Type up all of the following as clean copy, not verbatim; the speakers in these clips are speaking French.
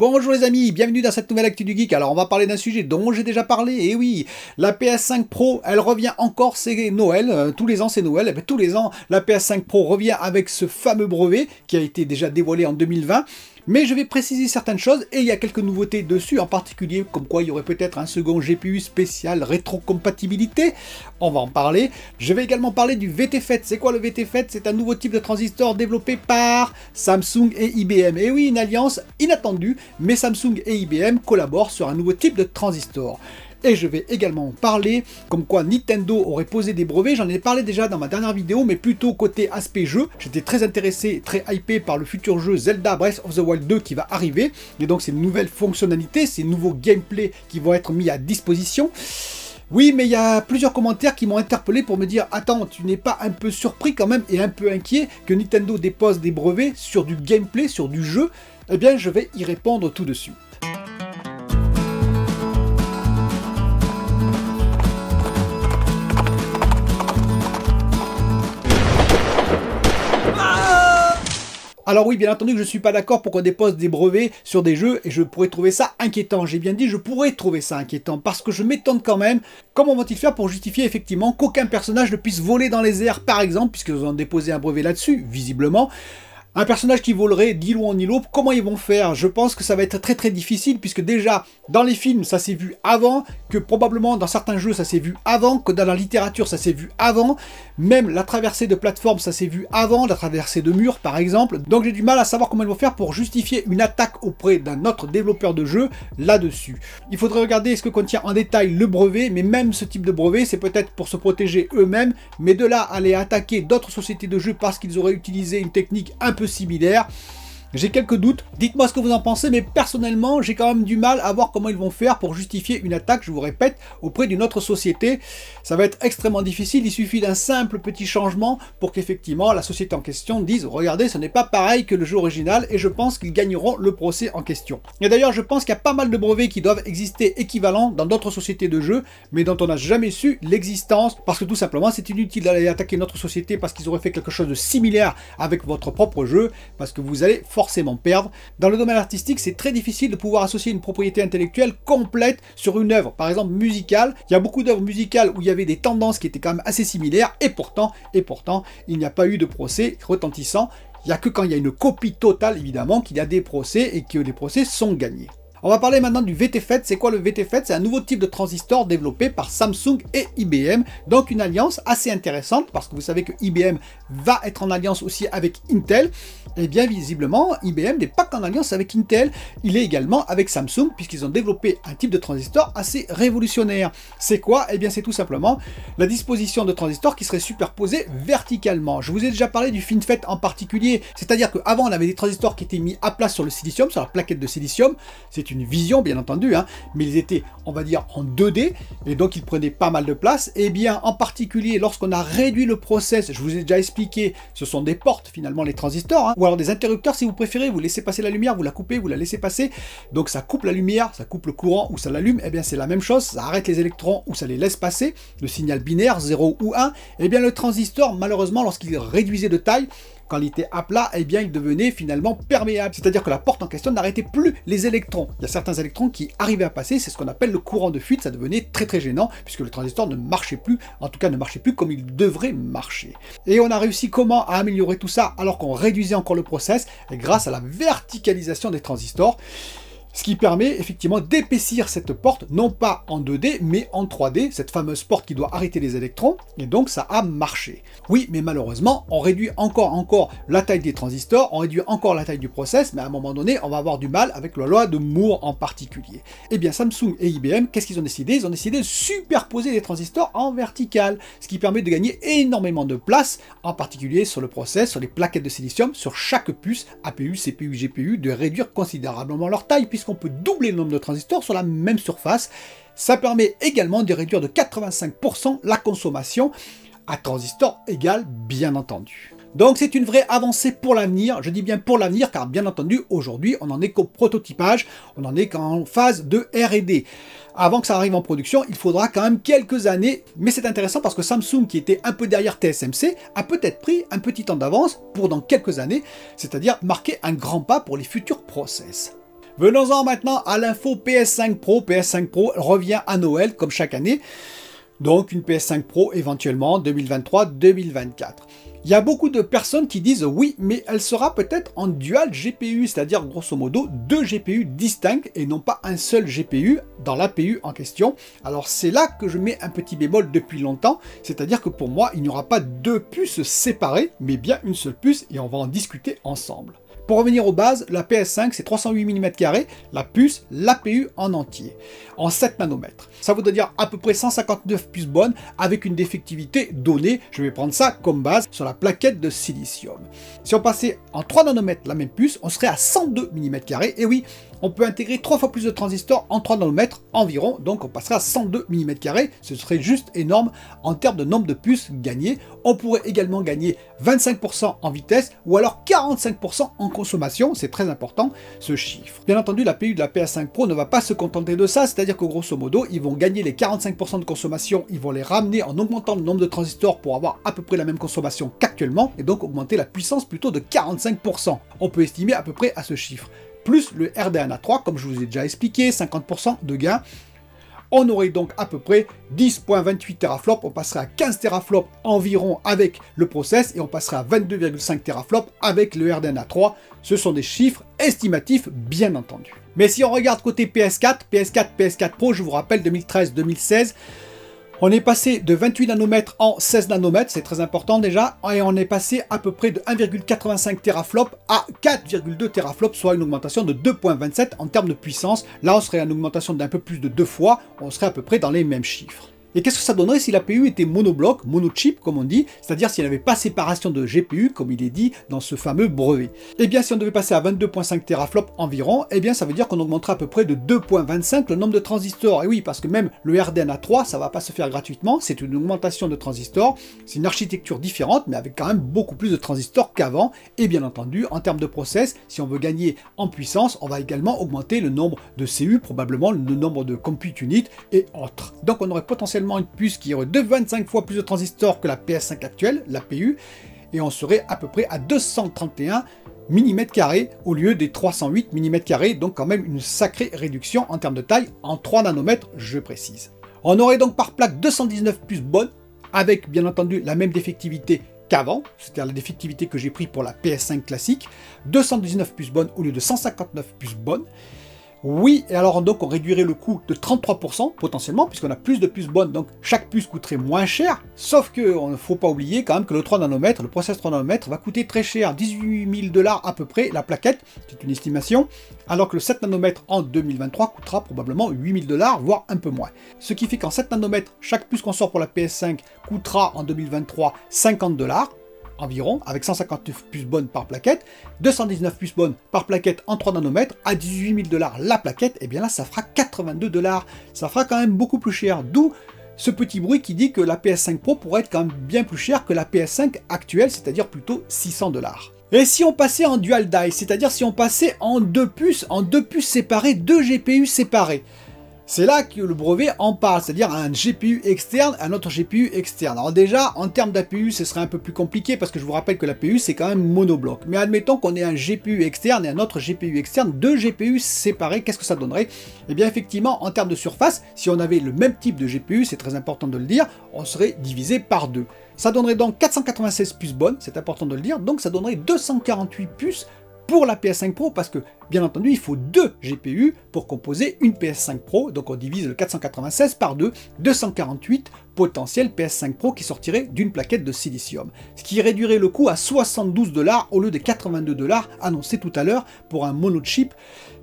Bonjour les amis, bienvenue dans cette nouvelle Actu du Geek. Alors on va parler d'un sujet dont j'ai déjà parlé, et oui, la PS5 Pro, elle revient encore, c'est Noël, tous les ans c'est Noël, et bien, tous les ans la PS5 Pro revient avec ce fameux brevet qui a été déjà dévoilé en 2020. Mais je vais préciser certaines choses et il y a quelques nouveautés dessus, en particulier comme quoi il y aurait peut-être un second GPU spécial rétrocompatibilité. On va en parler. Je vais également parler du VTFET. C'est quoi le VTFET? C'est un nouveau type de transistor développé par Samsung et IBM. Et oui, une alliance inattendue, mais Samsung et IBM collaborent sur un nouveau type de transistor. Et je vais également parler comme quoi Nintendo aurait posé des brevets. J'en ai parlé déjà dans ma dernière vidéo, mais plutôt côté aspect jeu. J'étais très intéressé, très hypé par le futur jeu Zelda Breath of the Wild 2 qui va arriver. Et donc ces nouvelles fonctionnalités, ces nouveaux gameplays qui vont être mis à disposition. Oui, mais il y a plusieurs commentaires qui m'ont interpellé pour me dire « Attends, tu n'es pas un peu surpris quand même et un peu inquiet que Nintendo dépose des brevets sur du gameplay, sur du jeu ?» Eh bien, je vais y répondre tout de suite. Alors oui, bien entendu que je ne suis pas d'accord pour qu'on dépose des brevets sur des jeux et je pourrais trouver ça inquiétant. J'ai bien dit je pourrais trouver ça inquiétant parce que je m'étonne quand même. Comment vont-ils faire pour justifier effectivement qu'aucun personnage ne puisse voler dans les airs par exemple, puisqu'ils ont déposé un brevet là-dessus, visiblement. Un personnage qui volerait d'îlot en îlot, comment ils vont faire? Je pense que ça va être très très difficile, puisque déjà, dans les films, ça s'est vu avant, que probablement dans certains jeux, ça s'est vu avant, que dans la littérature, ça s'est vu avant, même la traversée de plateforme, ça s'est vu avant, la traversée de murs, par exemple. Donc j'ai du mal à savoir comment ils vont faire pour justifier une attaque auprès d'un autre développeur de jeu là-dessus. Il faudrait regarder ce que contient en détail le brevet, mais même ce type de brevet, c'est peut-être pour se protéger eux-mêmes, mais de là à aller attaquer d'autres sociétés de jeux parce qu'ils auraient utilisé une technique un peu similaire, j'ai quelques doutes. Dites-moi ce que vous en pensez, mais personnellement, j'ai quand même du mal à voir comment ils vont faire pour justifier une attaque, je vous répète, auprès d'une autre société. Ça va être extrêmement difficile, il suffit d'un simple petit changement pour qu'effectivement la société en question dise « Regardez, ce n'est pas pareil que le jeu original » et je pense qu'ils gagneront le procès en question. Et d'ailleurs, je pense qu'il y a pas mal de brevets qui doivent exister équivalents dans d'autres sociétés de jeux, mais dont on n'a jamais su l'existence, parce que tout simplement, c'est inutile d'aller attaquer notre société parce qu'ils auraient fait quelque chose de similaire avec votre propre jeu, parce que vous allez forcément perdre. Dans le domaine artistique, c'est très difficile de pouvoir associer une propriété intellectuelle complète sur une œuvre, par exemple musicale. Il y a beaucoup d'œuvres musicales où il y avait des tendances qui étaient quand même assez similaires, et pourtant, il n'y a pas eu de procès retentissant. Il n'y a que quand il y a une copie totale, évidemment, qu'il y a des procès et que les procès sont gagnés. On va parler maintenant du VTFET. C'est quoi le VTFET? C'est un nouveau type de transistor développé par Samsung et IBM. Donc une alliance assez intéressante parce que vous savez que IBM va être en alliance aussi avec Intel. Et bien visiblement, IBM n'est pas qu'en alliance avec Intel, il est également avec Samsung puisqu'ils ont développé un type de transistor assez révolutionnaire. C'est quoi? Eh bien c'est tout simplement la disposition de transistors qui serait superposée verticalement. Je vous ai déjà parlé du FinFET en particulier, c'est-à-dire qu'avant on avait des transistors qui étaient mis à plat sur le silicium, sur la plaquette de silicium. C'est une vision bien entendu, hein, mais ils étaient, on va dire, en 2D, et donc ils prenaient pas mal de place. Et bien en particulier lorsqu'on a réduit le process, je vous ai déjà expliqué, ce sont des portes finalement les transistors, hein, ou alors des interrupteurs si vous préférez, vous laissez passer la lumière, vous la coupez, vous la laissez passer, donc ça coupe la lumière, ça coupe le courant ou ça l'allume. Et bien c'est la même chose, ça arrête les électrons ou ça les laisse passer, le signal binaire 0 ou 1. Et bien le transistor, malheureusement, lorsqu'il réduisait de taille, quand il était à plat, eh bien il devenait finalement perméable. C'est-à-dire que la porte en question n'arrêtait plus les électrons. Il y a certains électrons qui arrivaient à passer, c'est ce qu'on appelle le courant de fuite, ça devenait très très gênant, puisque le transistor ne marchait plus, en tout cas ne marchait plus comme il devrait marcher. Et on a réussi comment à améliorer tout ça alors qu'on réduisait encore le process, grâce à la verticalisation des transistors. Ce qui permet effectivement d'épaissir cette porte, non pas en 2D, mais en 3D, cette fameuse porte qui doit arrêter les électrons, et donc ça a marché. Oui, mais malheureusement, on réduit encore la taille des transistors, on réduit encore la taille du process, mais à un moment donné, on va avoir du mal avec la loi de Moore en particulier. Eh bien, Samsung et IBM, qu'est-ce qu'ils ont décidé? Ils ont décidé de superposer les transistors en vertical, ce qui permet de gagner énormément de place, en particulier sur le process, sur les plaquettes de silicium, sur chaque puce, APU, CPU, GPU, de réduire considérablement leur taille, puisqu'on peut doubler le nombre de transistors sur la même surface. Ça permet également de réduire de 85% la consommation à transistor égal, bien entendu. Donc c'est une vraie avancée pour l'avenir, je dis bien pour l'avenir, car bien entendu, aujourd'hui, on n'en est qu'au prototypage, on n'en est qu'en phase de R&D. Avant que ça arrive en production, il faudra quand même quelques années, mais c'est intéressant parce que Samsung, qui était un peu derrière TSMC, a peut-être pris un petit temps d'avance pour dans quelques années, c'est-à-dire marquer un grand pas pour les futurs process. Venons-en maintenant à l'info PS5 Pro. PS5 Pro revient à Noël comme chaque année. Donc une PS5 Pro éventuellement 2023-2024. Il y a beaucoup de personnes qui disent oui, mais elle sera peut-être en dual GPU, c'est-à-dire grosso modo 2 GPU distincts et non pas un seul GPU dans l'APU en question. Alors c'est là que je mets un petit bémol depuis longtemps, c'est-à-dire que pour moi il n'y aura pas 2 puces séparées, mais bien une seule puce et on va en discuter ensemble. Pour revenir aux bases, la PS5 c'est 308 mm², la puce, l'APU en entier, en 7 nanomètres. Ça voudrait dire à peu près 159 puces bonnes avec une défectivité donnée, je vais prendre ça comme base sur la plaquette de silicium. Si on passait en 3 nanomètres la même puce, on serait à 102 mm², et oui, on peut intégrer 3 fois plus de transistors en 3 nanomètres environ, donc on passerait à 102 mm², ce serait juste énorme en termes de nombre de puces gagnées. On pourrait également gagner 25% en vitesse ou alors 45% en consommation, c'est très important ce chiffre. Bien entendu, l'APU de la PS5 Pro ne va pas se contenter de ça, c'est-à-dire que grosso modo, ils vont gagner les 45% de consommation, ils vont les ramener en augmentant le nombre de transistors pour avoir à peu près la même consommation qu'actuellement, et donc augmenter la puissance plutôt de 45%. On peut estimer à peu près à ce chiffre. Plus le RDNA3, comme je vous ai déjà expliqué, 50% de gain. On aurait donc à peu près 10.28 teraflops, on passerait à 15 teraflops environ avec le process, et on passerait à 22,5 teraflops avec le RDNA3. Ce sont des chiffres estimatifs, bien entendu. Mais si on regarde côté PS4, PS4 Pro, je vous rappelle 2013-2016, on est passé de 28 nanomètres en 16 nanomètres, c'est très important déjà, et on est passé à peu près de 1,85 teraflops à 4,2 teraflops, soit une augmentation de 2,27 en termes de puissance. Là, on serait à une augmentation d'un peu plus de 2 fois, on serait à peu près dans les mêmes chiffres. Et qu'est-ce que ça donnerait si l'APU était monobloc, monochip comme on dit, c'est-à-dire s'il n'y avait pas séparation de GPU comme il est dit dans ce fameux brevet. Eh bien si on devait passer à 22,5 teraflops environ, eh bien ça veut dire qu'on augmenterait à peu près de 2,25 le nombre de transistors. Et oui, parce que même le RDNA3, ça va pas se faire gratuitement, c'est une augmentation de transistors, c'est une architecture différente, mais avec quand même beaucoup plus de transistors qu'avant. Et bien entendu, en termes de process, si on veut gagner en puissance, on va également augmenter le nombre de CU, probablement le nombre de compute units et autres. Donc on aurait potentiellement une puce qui aurait 25 fois plus de transistors que la PS5 actuelle, l'APU, et on serait à peu près à 231 mm² au lieu des 308 mm², donc quand même une sacrée réduction en termes de taille, en 3 nanomètres, je précise. On aurait donc par plaque 219 puces bonnes, avec bien entendu la même défectivité qu'avant, c'est-à-dire la défectivité que j'ai pris pour la PS5 classique, 219 puces bonnes au lieu de 159 puces bonnes. Oui, et alors donc on réduirait le coût de 33% potentiellement, puisqu'on a plus de puces bonnes, donc chaque puce coûterait moins cher, sauf que ne faut pas oublier quand même que le 3 nanomètres, le process 3 nanomètres va coûter très cher, 18 000 $ à peu près la plaquette, c'est une estimation, alors que le 7 nanomètres en 2023 coûtera probablement 8 000 $, voire un peu moins. Ce qui fait qu'en 7 nanomètres, chaque puce qu'on sort pour la PS5 coûtera en 2023 50 $, environ, avec 159 puces bonnes par plaquette, 219 puces bonnes par plaquette en 3 nanomètres, à 18 000 $ la plaquette, et bien là ça fera 82 $. Ça fera quand même beaucoup plus cher, d'où ce petit bruit qui dit que la PS5 Pro pourrait être quand même bien plus chère que la PS5 actuelle, c'est-à-dire plutôt 600 $. Et si on passait en dual die, c'est-à-dire si on passait en deux puces séparées, 2 GPU séparés, c'est là que le brevet en parle, c'est-à-dire un GPU externe, un autre GPU externe. Alors déjà, en termes d'APU, ce serait un peu plus compliqué parce que je vous rappelle que l'APU, c'est quand même monobloc. Mais admettons qu'on ait un GPU externe et un autre GPU externe, 2 GPU séparés, qu'est-ce que ça donnerait? Eh bien effectivement, en termes de surface, si on avait le même type de GPU, c'est très important de le dire, on serait divisé par 2. Ça donnerait donc 496 puces bonnes, c'est important de le dire, donc ça donnerait 248 puces pour la PS5 Pro, parce que, bien entendu, il faut 2 GPU pour composer une PS5 Pro, donc on divise le 496 par 2, 248 potentiels PS5 Pro qui sortiraient d'une plaquette de silicium, ce qui réduirait le coût à 72 $ au lieu de 82 $ annoncé tout à l'heure pour un monochip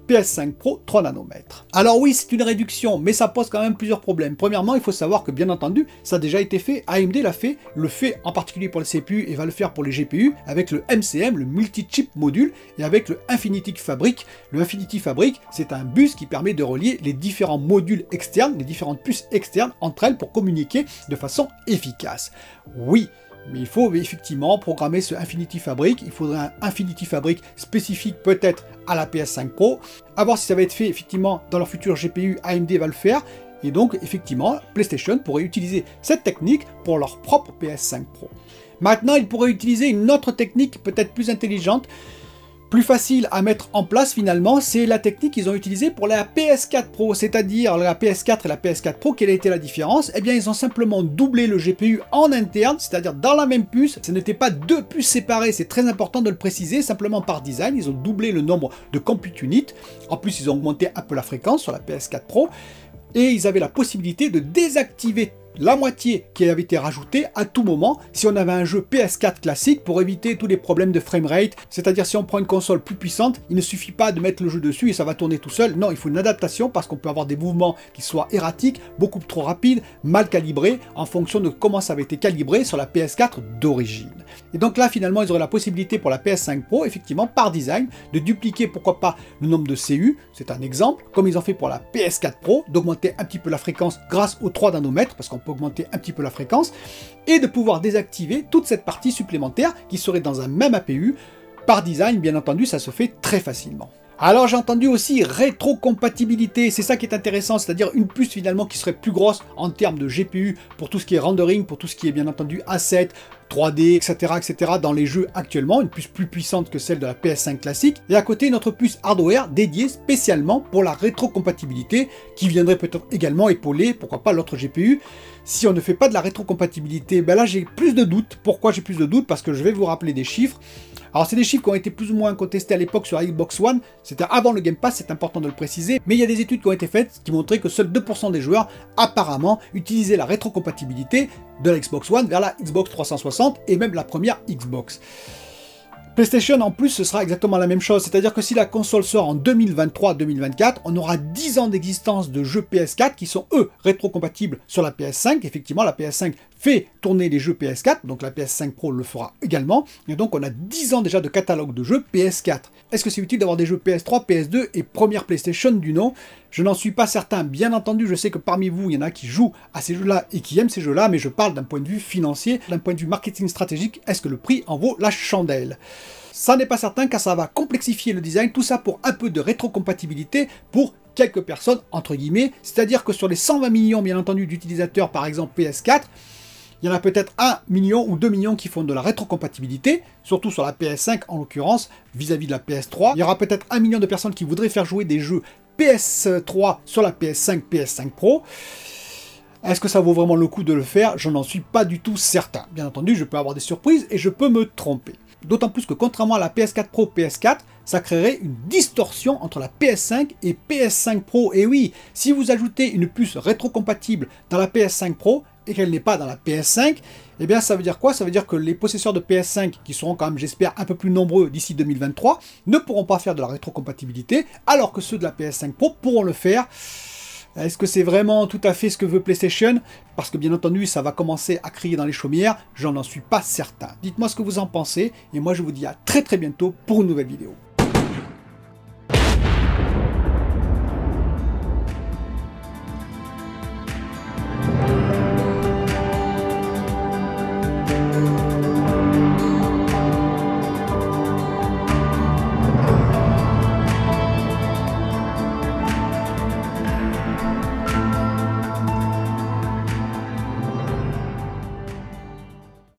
PS5 Pro 3 nanomètres. Alors oui, c'est une réduction, mais ça pose quand même plusieurs problèmes. Premièrement, il faut savoir que bien entendu, ça a déjà été fait, AMD l'a fait, le fait en particulier pour les CPU et va le faire pour les GPU avec le MCM, le Multi-Chip Module, et avec le Infinity Fabric. Le Infinity Fabric, c'est un bus qui permet de relier les différents modules externes, les différentes puces externes entre elles pour communiquer de façon efficace. Oui, mais il faut effectivement programmer ce Infinity Fabric, il faudrait un Infinity Fabric spécifique peut-être à la PS5 Pro, à voir si ça va être fait effectivement dans leur futur GPU, AMD va le faire, et donc effectivement PlayStation pourrait utiliser cette technique pour leur propre PS5 Pro. Maintenant, ils pourraient utiliser une autre technique peut-être plus intelligente, Plus facile à mettre en place finalement, c'est la technique qu'ils ont utilisée pour la PS4 Pro, c'est-à-dire la PS4 et la PS4 Pro. Quelle a été la différence? Eh bien, ils ont simplement doublé le GPU en interne, c'est-à-dire dans la même puce. Ce n'était pas deux puces séparées, c'est très important de le préciser, simplement par design. Ils ont doublé le nombre de compute units. En plus, ils ont augmenté un peu la fréquence sur la PS4 Pro. Et ils avaient la possibilité de désactiver la moitié qui avait été rajoutée à tout moment si on avait un jeu PS4 classique pour éviter tous les problèmes de framerate. C'est-à-dire si on prend une console plus puissante, il ne suffit pas de mettre le jeu dessus et ça va tourner tout seul. Non, il faut une adaptation parce qu'on peut avoir des mouvements qui soient erratiques, beaucoup trop rapides, mal calibrés en fonction de comment ça avait été calibré sur la PS4 d'origine. Et donc là, finalement, ils auraient la possibilité pour la PS5 Pro, effectivement, par design, de dupliquer, pourquoi pas, le nombre de CU, c'est un exemple, comme ils ont fait pour la PS4 Pro, d'augmenter un petit peu la fréquence grâce aux 3 nanomètres, parce qu'on peut augmenter un petit peu la fréquence, et de pouvoir désactiver toute cette partie supplémentaire qui serait dans un même APU. Par design, bien entendu, ça se fait très facilement. Alors j'ai entendu aussi rétrocompatibilité, c'est ça qui est intéressant, c'est-à-dire une puce finalement qui serait plus grosse en termes de GPU pour tout ce qui est rendering, pour tout ce qui est bien entendu asset, 3D, etc. dans les jeux actuellement, une puce plus puissante que celle de la PS5 classique, et à côté notre puce hardware dédiée spécialement pour la rétrocompatibilité, qui viendrait peut-être également épauler, pourquoi pas l'autre GPU. Si on ne fait pas de la rétrocompatibilité, ben là j'ai plus de doutes. Pourquoi j'ai plus de doutes? Parce que je vais vous rappeler des chiffres. Alors c'est des chiffres qui ont été plus ou moins contestés à l'époque sur la Xbox One, c'était avant le Game Pass, c'est important de le préciser, mais il y a des études qui ont été faites qui montraient que seuls 2% des joueurs apparemment utilisaient la rétrocompatibilité de la Xbox One vers la Xbox 360 et même la première Xbox. PlayStation en plus ce sera exactement la même chose, c'est-à-dire que si la console sort en 2023-2024, on aura 10 ans d'existence de jeux PS4 qui sont eux rétrocompatibles sur la PS5, effectivement la PS5 fait tourner les jeux PS4, donc la PS5 Pro le fera également, et donc on a 10 ans déjà de catalogue de jeux PS4. Est-ce que c'est utile d'avoir des jeux PS3, PS2 et première PlayStation du nom? Je n'en suis pas certain, bien entendu, je sais que parmi vous, il y en a qui jouent à ces jeux-là et qui aiment ces jeux-là, mais je parle d'un point de vue financier, d'un point de vue marketing stratégique, est-ce que le prix en vaut la chandelle? Ça n'est pas certain car ça va complexifier le design, tout ça pour un peu de rétrocompatibilité pour quelques personnes, entre guillemets, c'est-à-dire que sur les 120 millions, bien entendu, d'utilisateurs, par exemple PS4, il y en a peut-être 1 million ou 2 millions qui font de la rétrocompatibilité, surtout sur la PS5 en l'occurrence, vis-à-vis de la PS3. Il y aura peut-être 1 million de personnes qui voudraient faire jouer des jeux PS3 sur la PS5, PS5 Pro. Est-ce que ça vaut vraiment le coup de le faire? Je n'en suis pas du tout certain. Bien entendu, je peux avoir des surprises et je peux me tromper. D'autant plus que contrairement à la PS4 Pro, PS4, ça créerait une distorsion entre la PS5 et PS5 Pro. Et oui, si vous ajoutez une puce rétrocompatible dans la PS5 Pro et qu'elle n'est pas dans la PS5, eh bien ça veut dire quoi? Ça veut dire que les possesseurs de PS5, qui seront quand même, j'espère, un peu plus nombreux d'ici 2023, ne pourront pas faire de la rétrocompatibilité, alors que ceux de la PS5 Pro pourront le faire. Est-ce que c'est vraiment tout à fait ce que veut PlayStation? Parce que bien entendu, ça va commencer à crier dans les chaumières, j'en suis pas certain. Dites-moi ce que vous en pensez, et moi je vous dis à très bientôt pour une nouvelle vidéo.